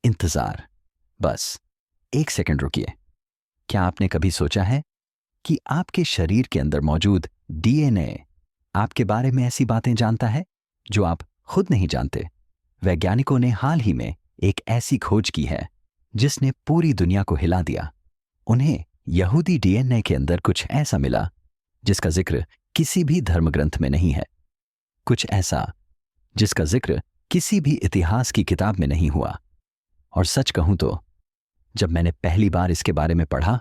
इंतजार। बस एक सेकंड रुकिए। क्या आपने कभी सोचा है कि आपके शरीर के अंदर मौजूद डीएनए आपके बारे में ऐसी बातें जानता है जो आप खुद नहीं जानते? वैज्ञानिकों ने हाल ही में एक ऐसी खोज की है जिसने पूरी दुनिया को हिला दिया। उन्हें यहूदी डीएनए के अंदर कुछ ऐसा मिला जिसका जिक्र किसी भी धर्मग्रंथ में नहीं है, कुछ ऐसा जिसका जिक्र किसी भी इतिहास की किताब में नहीं हुआ। और सच कहूं तो जब मैंने पहली बार इसके बारे में पढ़ा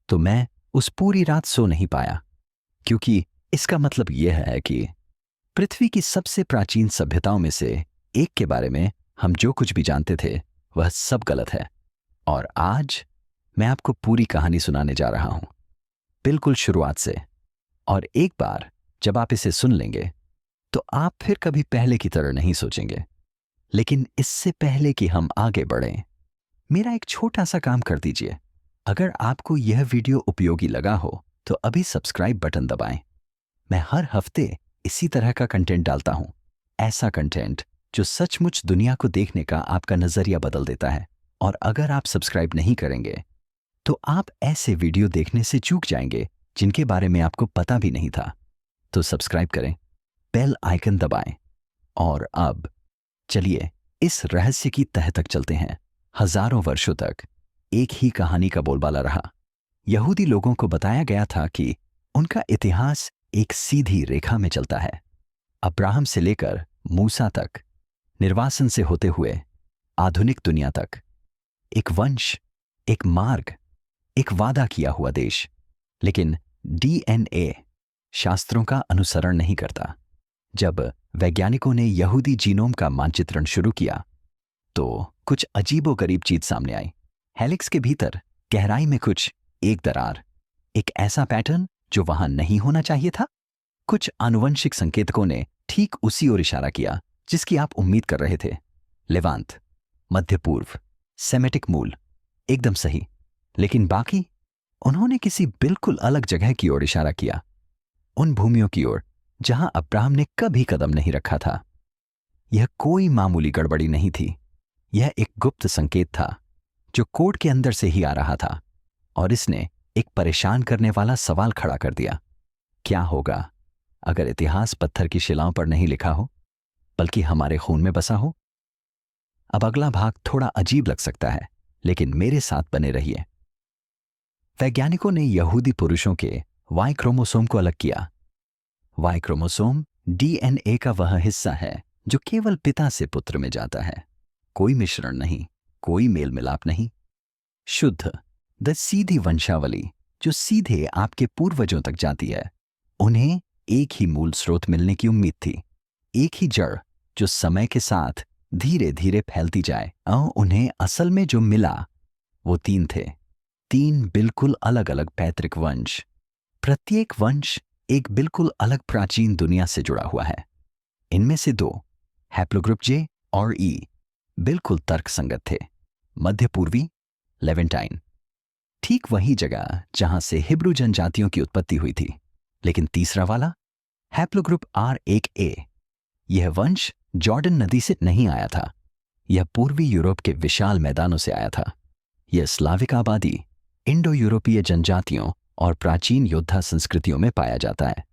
तो मैं उस पूरी रात सो नहीं पाया, क्योंकि इसका मतलब यह है कि पृथ्वी की सबसे प्राचीन सभ्यताओं में से एक के बारे में हम जो कुछ भी जानते थे वह सब गलत है। और आज मैं आपको पूरी कहानी सुनाने जा रहा हूं, बिल्कुल शुरुआत से। और एक बार जब आप इसे सुन लेंगे तो आप फिर कभी पहले की तरह नहीं सोचेंगे। लेकिन इससे पहले कि हम आगे बढ़ें, मेरा एक छोटा सा काम कर दीजिए। अगर आपको यह वीडियो उपयोगी लगा हो तो अभी सब्सक्राइब बटन दबाएं। मैं हर हफ्ते इसी तरह का कंटेंट डालता हूं, ऐसा कंटेंट जो सचमुच दुनिया को देखने का आपका नजरिया बदल देता है। और अगर आप सब्सक्राइब नहीं करेंगे तो आप ऐसे वीडियो देखने से चूक जाएंगे जिनके बारे में आपको पता भी नहीं था। तो सब्सक्राइब करें, बेल आइकन दबाएं। और अब चलिए इस रहस्य की तह तक चलते हैं। हजारों वर्षों तक एक ही कहानी का बोलबाला रहा। यहूदी लोगों को बताया गया था कि उनका इतिहास एक सीधी रेखा में चलता है, अब्राहम से लेकर मूसा तक, निर्वासन से होते हुए आधुनिक दुनिया तक। एक वंश, एक मार्ग, एक वादा किया हुआ देश। लेकिन डीएनए शास्त्रों का अनुसरण नहीं करता। जब वैज्ञानिकों ने यहूदी जीनोम का मानचित्रण शुरू किया तो कुछ अजीबोगरीब चीज सामने आई। हेलिक्स के भीतर गहराई में कुछ एक दरार, एक ऐसा पैटर्न जो वहां नहीं होना चाहिए था। कुछ आनुवंशिक संकेतकों ने ठीक उसी ओर इशारा किया जिसकी आप उम्मीद कर रहे थे। लेवांत, मध्य पूर्व, सेमेटिक मूल, एकदम सही। लेकिन बाकी, उन्होंने किसी बिल्कुल अलग जगह की ओर इशारा किया, उन भूमियों की ओर जहां अब्राहम ने कभी कदम नहीं रखा था। यह कोई मामूली गड़बड़ी नहीं थी, यह एक गुप्त संकेत था जो कोड के अंदर से ही आ रहा था। और इसने एक परेशान करने वाला सवाल खड़ा कर दिया। क्या होगा अगर इतिहास पत्थर की शिलाओं पर नहीं लिखा हो बल्कि हमारे खून में बसा हो? अब अगला भाग थोड़ा अजीब लग सकता है, लेकिन मेरे साथ बने रहिए। वैज्ञानिकों ने यहूदी पुरुषों के वाई क्रोमोसोम को अलग किया। वाई क्रोमोसोम डीएनए का वह हिस्सा है जो केवल पिता से पुत्र में जाता है। कोई मिश्रण नहीं, कोई मेल मिलाप नहीं, शुद्ध द सीधी वंशावली जो सीधे आपके पूर्वजों तक जाती है। उन्हें एक ही मूल स्रोत मिलने की उम्मीद थी, एक ही जड़ जो समय के साथ धीरे धीरे फैलती जाए। और उन्हें असल में जो मिला वो तीन थे, तीन बिल्कुल अलग अलग पैतृक वंश। प्रत्येक वंश एक बिल्कुल अलग प्राचीन दुनिया से जुड़ा हुआ है। इनमें से दो, हैप्लोग्रुप जे और ई, बिल्कुल तर्कसंगत थे। मध्य पूर्वी, लेवेंटाइन, ठीक वही जगह जहां से हिब्रू जनजातियों की उत्पत्ति हुई थी। लेकिन तीसरा वाला, हैप्लोग्रुप R1A, यह वंश जॉर्डन नदी से नहीं आया था। यह पूर्वी यूरोप के विशाल मैदानों से आया था। यह स्लाविक आबादी, इंडो यूरोपीय जनजातियों और प्राचीन योद्धा संस्कृतियों में पाया जाता है।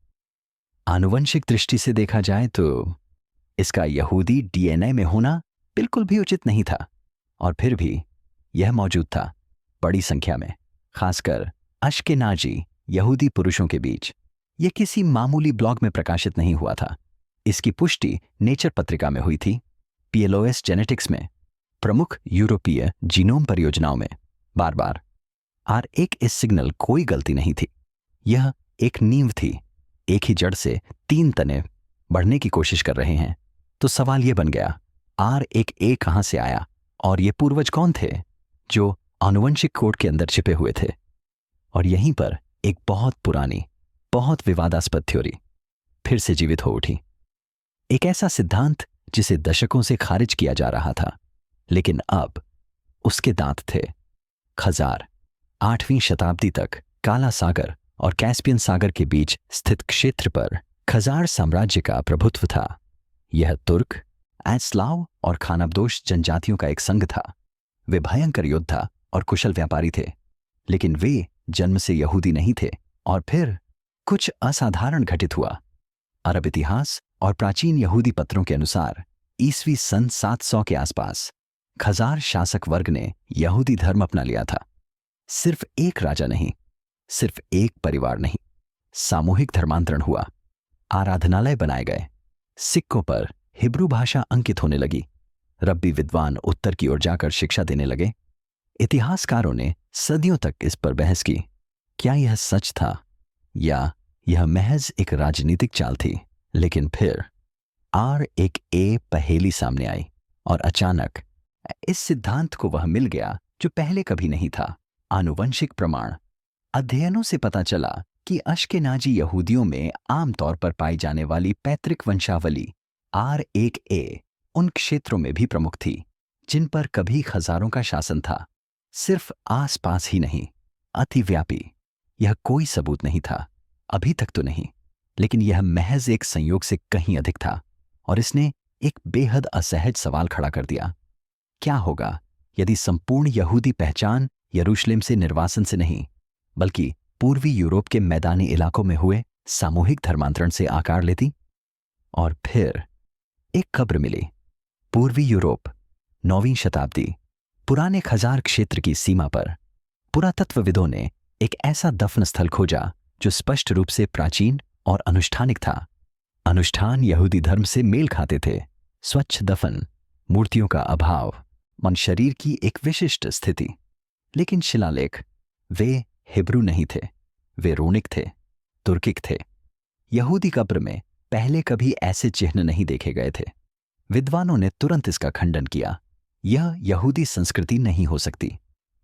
आनुवंशिक दृष्टि से देखा जाए तो इसका यहूदी डीएनए में होना बिल्कुल भी उचित नहीं था। और फिर भी यह मौजूद था, बड़ी संख्या में, खासकर अश्केनाजी यहूदी पुरुषों के बीच। यह किसी मामूली ब्लॉग में प्रकाशित नहीं हुआ था। इसकी पुष्टि नेचर पत्रिका में हुई थी, PLOS जेनेटिक्स में, प्रमुख यूरोपीय जीनोम परियोजनाओं में। बार बार R1A सिग्नल कोई गलती नहीं थी। यह एक नींव थी। एक ही जड़ से तीन तने बढ़ने की कोशिश कर रहे हैं। तो सवाल यह बन गया, R1A कहां से आया और ये पूर्वज कौन थे जो आनुवंशिक कोड के अंदर छिपे हुए थे? और यहीं पर एक बहुत पुरानी, बहुत विवादास्पद थ्योरी फिर से जीवित हो उठी। एक ऐसा सिद्धांत जिसे दशकों से खारिज किया जा रहा था, लेकिन अब उसके दांत थे। खजार 8वीं शताब्दी तक काला सागर और कैस्पियन सागर के बीच स्थित क्षेत्र पर खजार साम्राज्य का प्रभुत्व था। यह तुर्क, एस्लाव और खानाबदोश जनजातियों का एक संघ था। वे भयंकर योद्धा और कुशल व्यापारी थे, लेकिन वे जन्म से यहूदी नहीं थे। और फिर कुछ असाधारण घटित हुआ। अरब इतिहास और प्राचीन यहूदी पत्रों के अनुसार ईस्वी सन 700 के आसपास खजार शासक वर्ग ने यहूदी धर्म अपना लिया था। सिर्फ एक राजा नहीं, सिर्फ एक परिवार नहीं, सामूहिक धर्मांतरण हुआ। आराधनालय बनाए गए, सिक्कों पर हिब्रू भाषा अंकित होने लगी, रब्बी विद्वान उत्तर की ओर जाकर शिक्षा देने लगे। इतिहासकारों ने सदियों तक इस पर बहस की, क्या यह सच था या यह महज एक राजनीतिक चाल थी। लेकिन फिर एक पहेली सामने आई और अचानक इस सिद्धांत को वह मिल गया जो पहले कभी नहीं था। आनुवंशिक प्रमाण। अध्ययनों से पता चला कि अश्केनाजी यहूदियों में आमतौर पर पाई जाने वाली पैतृक वंशावली R1A उन क्षेत्रों में भी प्रमुख थी जिन पर कभी खजारों का शासन था। सिर्फ आसपास ही नहीं, अतिव्यापी। यह कोई सबूत नहीं था, अभी तक तो नहीं, लेकिन यह महज एक संयोग से कहीं अधिक था। और इसने एक बेहद असहज सवाल खड़ा कर दिया, क्या होगा यदि संपूर्ण यहूदी पहचान यरूशलेम से निर्वासन से नहीं, बल्कि पूर्वी यूरोप के मैदानी इलाकों में हुए सामूहिक धर्मांतरण से आकार लेती। और फिर एक खबर मिली, पूर्वी यूरोप, 9वीं शताब्दी, पुराने खजार क्षेत्र की सीमा पर पुरातत्वविदों ने एक ऐसा दफन स्थल खोजा जो स्पष्ट रूप से प्राचीन और अनुष्ठानिक था। अनुष्ठान यहूदी धर्म से मेल खाते थे। स्वच्छ दफन, मूर्तियों का अभाव, मन शरीर की एक विशिष्ट स्थिति। लेकिन शिलालेख, वे हिब्रू नहीं थे, वे रोनिक थे, तुर्किक थे। यहूदी कब्र में पहले कभी ऐसे चिन्ह नहीं देखे गए थे। विद्वानों ने तुरंत इसका खंडन किया, यह यहूदी संस्कृति नहीं हो सकती,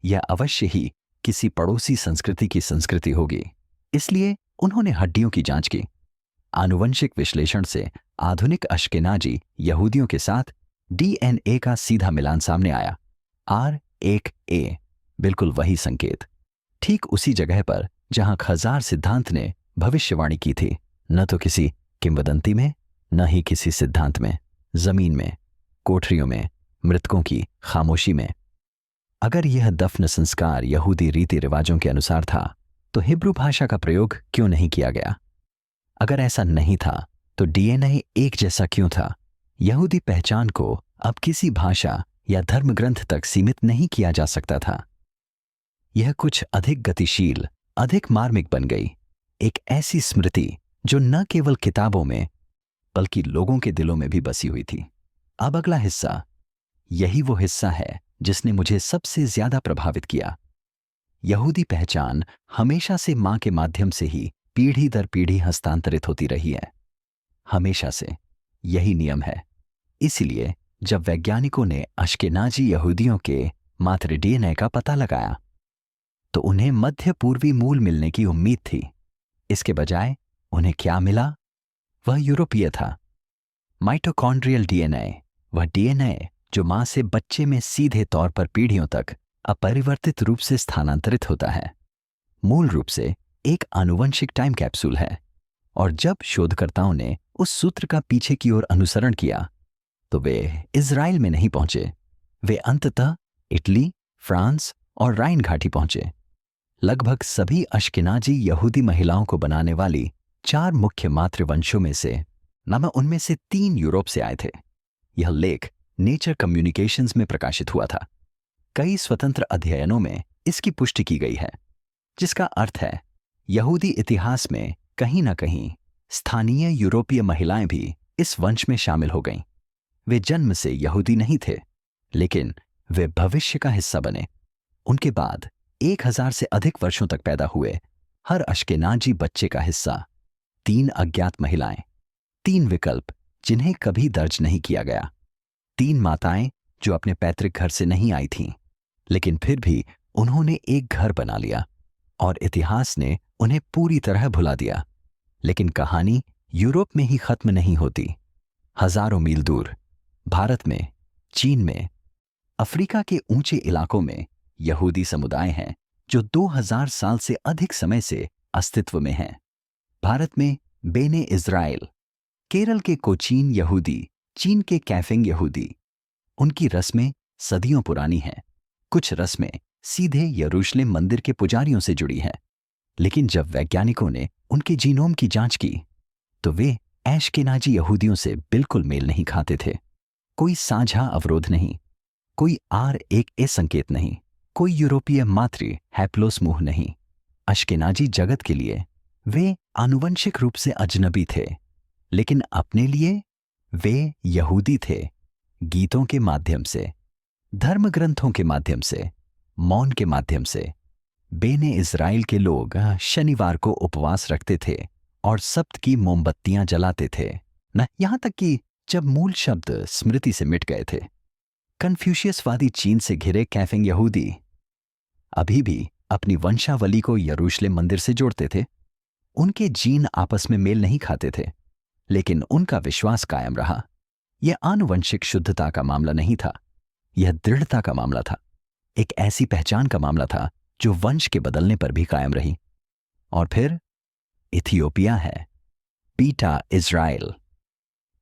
यह अवश्य ही किसी पड़ोसी संस्कृति की संस्कृति होगी। इसलिए उन्होंने हड्डियों की जांच की। आनुवंशिक विश्लेषण से आधुनिक अश्केनाजी यहूदियों के साथ DNA का सीधा मिलान सामने आया। R1A, बिल्कुल वही संकेत, ठीक उसी जगह पर जहां खजार सिद्धांत ने भविष्यवाणी की थी। न तो किसी किंवदंती में, न ही किसी सिद्धांत में, जमीन में, कोठरियों में, मृतकों की खामोशी में। अगर यह दफन संस्कार यहूदी रीति रिवाजों के अनुसार था, तो हिब्रू भाषा का प्रयोग क्यों नहीं किया गया? अगर ऐसा नहीं था, तो DNA एक जैसा क्यों था? यहूदी पहचान को अब किसी भाषा या धर्म ग्रंथ तक सीमित नहीं किया जा सकता था। यह कुछ अधिक गतिशील, अधिक मार्मिक बन गई, एक ऐसी स्मृति जो न केवल किताबों में बल्कि लोगों के दिलों में भी बसी हुई थी। अब अगला हिस्सा, यही वो हिस्सा है जिसने मुझे सबसे ज्यादा प्रभावित किया। यहूदी पहचान हमेशा से मां के माध्यम से ही पीढ़ी दर पीढ़ी हस्तांतरित होती रही है, हमेशा से। यही नियम है। इसलिए जब वैज्ञानिकों ने अश्केनाजी यहूदियों के मातृ DNA का पता लगाया, तो उन्हें मध्य पूर्वी मूल मिलने की उम्मीद थी। इसके बजाय उन्हें क्या मिला? वह यूरोपीय था। माइटोकॉन्ड्रियल DNA, वह DNA जो मां से बच्चे में सीधे तौर पर पीढ़ियों तक अपरिवर्तित रूप से स्थानांतरित होता है, मूल रूप से एक आनुवंशिक टाइम कैप्सूल है। और जब शोधकर्ताओं ने उस सूत्र का पीछे की ओर अनुसरण किया, तो वे इज़राइल में नहीं पहुंचे, वे अंततः इटली, फ्रांस और राइन घाटी पहुंचे। लगभग सभी अश्केनाजी यहूदी महिलाओं को बनाने वाली 4 मुख्य मातृवंशों में से, उनमें से 3 यूरोप से आए थे। यह लेख नेचर कम्युनिकेशंस में प्रकाशित हुआ था। कई स्वतंत्र अध्ययनों में इसकी पुष्टि की गई है, जिसका अर्थ है यहूदी इतिहास में कहीं ना कहीं स्थानीय यूरोपीय महिलाएं भी इस वंश में शामिल हो गईं। वे जन्म से यहूदी नहीं थे, लेकिन वे भविष्य का हिस्सा बने। उनके बाद 1000 से अधिक वर्षों तक पैदा हुए हर अश्केनाजी बच्चे का हिस्सा 3 अज्ञात महिलाएं, 3 विकल्प जिन्हें कभी दर्ज नहीं किया गया, 3 माताएं जो अपने पैतृक घर से नहीं आई थीं, लेकिन फिर भी उन्होंने एक घर बना लिया और इतिहास ने उन्हें पूरी तरह भुला दिया। लेकिन कहानी यूरोप में ही खत्म नहीं होती। हजारों मील दूर भारत में, चीन में, अफ्रीका के ऊंचे इलाकों में यहूदी समुदाय हैं जो 2000 साल से अधिक समय से अस्तित्व में हैं। भारत में बेने इज़राइल, केरल के कोचीन यहूदी, चीन के कैफिंग यहूदी। उनकी रस्में सदियों पुरानी हैं, कुछ रस्में सीधे यरूशलेम मंदिर के पुजारियों से जुड़ी हैं, लेकिन जब वैज्ञानिकों ने उनके जीनोम की जांच की तो वे एशकेनाजी यहूदियों से बिल्कुल मेल नहीं खाते थे। कोई साझा अवरोध नहीं, कोई R1A संकेत नहीं, कोई यूरोपीय मातृ हैप्लोसमूह नहीं। अश्केनाजी जगत के लिए वे आनुवंशिक रूप से अजनबी थे, लेकिन अपने लिए वे यहूदी थे। गीतों के माध्यम से, धर्म ग्रंथों के माध्यम से, मौन के माध्यम से बेने इज़राइल के लोग शनिवार को उपवास रखते थे और सप्त की मोमबत्तियां जलाते थे, न यहां तक कि जब मूल शब्द स्मृति से मिट गए थे। कन्फ्यूशियसवादी चीन से घिरे कैफिंग यहूदी अभी भी अपनी वंशावली को यरूशलेम मंदिर से जोड़ते थे। उनके जीन आपस में मेल नहीं खाते थे, लेकिन उनका विश्वास कायम रहा। यह आनुवंशिक शुद्धता का मामला नहीं था, यह दृढ़ता का मामला था। एक ऐसी पहचान का मामला था जो वंश के बदलने पर भी कायम रही। और फिर इथियोपिया है, बीटा इज़राइल।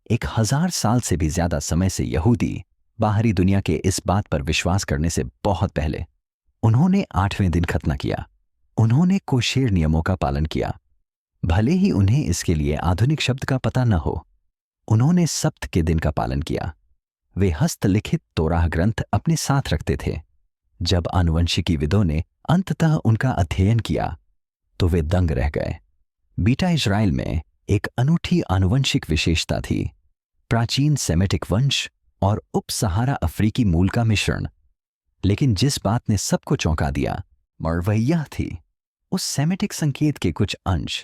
1000 साल से भी ज्यादा समय से यहूदी बाहरी दुनिया के इस बात पर विश्वास करने से बहुत पहले उन्होंने 8वें दिन खतना किया। उन्होंने कोशेर नियमों का पालन किया, भले ही उन्हें इसके लिए आधुनिक शब्द का पता न हो। उन्होंने सप्त के दिन का पालन किया। वे हस्तलिखित तोराह ग्रंथ अपने साथ रखते थे। जब आनुवंशिकीविदों ने अंततः उनका अध्ययन किया तो वे दंग रह गए। बीटा इज़राइल में एक अनूठी आनुवंशिक विशेषता थी, प्राचीन सेमेटिक वंश और उप सहारा अफ्रीकी मूल का मिश्रण। लेकिन जिस बात ने सबको चौंका दिया वह यह थी, उस सेमेटिक संकेत के कुछ अंश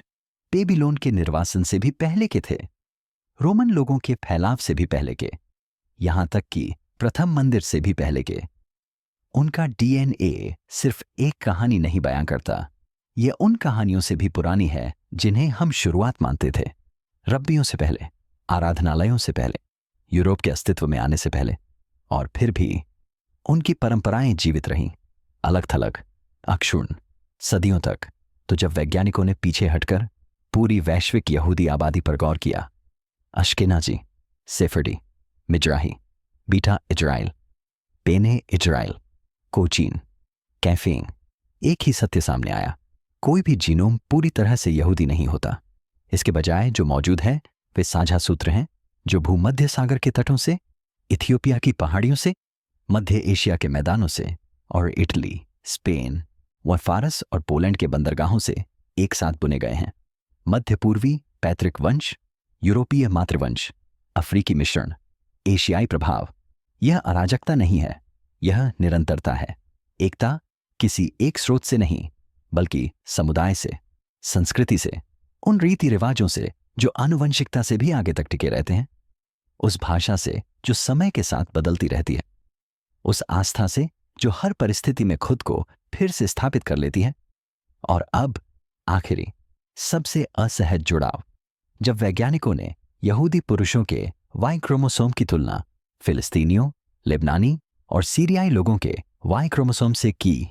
बेबीलोन के निर्वासन से भी पहले के थे, रोमन लोगों के फैलाव से भी पहले के, यहां तक कि प्रथम मंदिर से भी पहले के। उनका DNA सिर्फ एक कहानी नहीं बयां करता, यह उन कहानियों से भी पुरानी है जिन्हें हम शुरुआत मानते थे, रब्बियों से पहले, आराधनालयों से पहले, यूरोप के अस्तित्व में आने से पहले। और फिर भी उनकी परंपराएं जीवित रहीं, अलग थलग, अक्षुण्ण, सदियों तक। तो जब वैज्ञानिकों ने पीछे हटकर पूरी वैश्विक यहूदी आबादी पर गौर किया, अश्केनाजी, सेफर्डी, मिजराही, बीटा इज़राइल, बेने इज़राइल, कोचीन, कैफिंग, एक ही सत्य सामने आया। कोई भी जीनोम पूरी तरह से यहूदी नहीं होता। इसके बजाय जो मौजूद है वे साझा सूत्र हैं जो भूमध्य सागर के तटों से, इथियोपिया की पहाड़ियों से, मध्य एशिया के मैदानों से और इटली, स्पेन व फारस और पोलैंड के बंदरगाहों से एक साथ बुने गए हैं। मध्य पूर्वी पैतृक वंश, यूरोपीय मातृवंश, अफ्रीकी मिश्रण, एशियाई प्रभाव। यह अराजकता नहीं है, यह निरंतरता है। एकता किसी एक स्रोत से नहीं, बल्कि समुदाय से, संस्कृति से, उन रीति रिवाजों से जो आनुवंशिकता से भी आगे तक टिके रहते हैं, उस भाषा से जो समय के साथ बदलती रहती है, उस आस्था से जो हर परिस्थिति में खुद को फिर से स्थापित कर लेती है। और अब आखिरी, सबसे असहज जुड़ाव, जब वैज्ञानिकों ने यहूदी पुरुषों के वाई क्रोमोसोम की तुलना फिलिस्तीनियों, लेबनानी और सीरियाई लोगों के वाई क्रोमोसोम से की,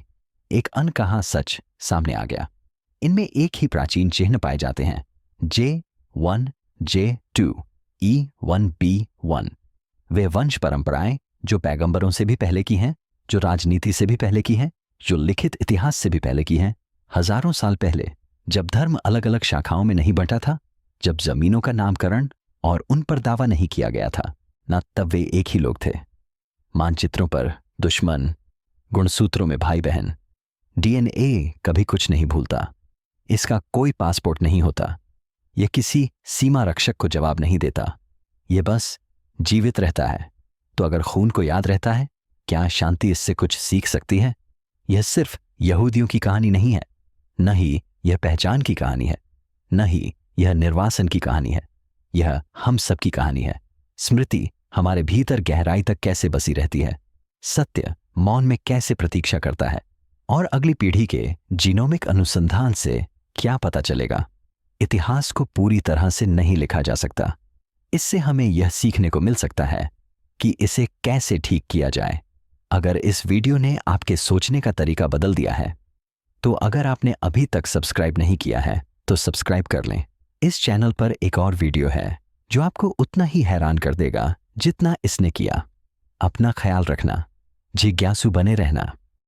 एक अनकहा सच सामने आ गया। इनमें एक ही प्राचीन चिन्ह पाए जाते हैं, J1, J2, E1B1। वे वंश परंपराएं जो पैगंबरों से भी पहले की हैं, जो राजनीति से भी पहले की हैं, जो लिखित इतिहास से भी पहले की हैं, हजारों साल पहले, जब धर्म अलग अलग शाखाओं में नहीं बंटा था, जब जमीनों का नामकरण और उन पर दावा नहीं किया गया था, ना तब वे एक ही लोग थे। मानचित्रों पर दुश्मन, गुणसूत्रों में भाई बहन। DNA कभी कुछ नहीं भूलता, इसका कोई पासपोर्ट नहीं होता, यह किसी सीमा रक्षक को जवाब नहीं देता, यह बस जीवित रहता है। तो अगर खून को याद रहता है, क्या शांति इससे कुछ सीख सकती है? यह सिर्फ यहूदियों की कहानी नहीं है, न ही यह पहचान की कहानी है, न ही यह निर्वासन की कहानी है, यह हम सब की कहानी है। स्मृति हमारे भीतर गहराई तक कैसे बसी रहती है, सत्य मौन में कैसे प्रतीक्षा करता है, और अगली पीढ़ी के जीनोमिक अनुसंधान से क्या पता चलेगा। इतिहास को पूरी तरह से नहीं लिखा जा सकता, इससे हमें यह सीखने को मिल सकता है कि इसे कैसे ठीक किया जाए। अगर इस वीडियो ने आपके सोचने का तरीका बदल दिया है, तो अगर आपने अभी तक सब्सक्राइब नहीं किया है तो सब्सक्राइब कर लें। इस चैनल पर एक और वीडियो है जो आपको उतना ही हैरान कर देगा जितना इसने किया। अपना ख्याल रखना, जिज्ञासु बने रहना।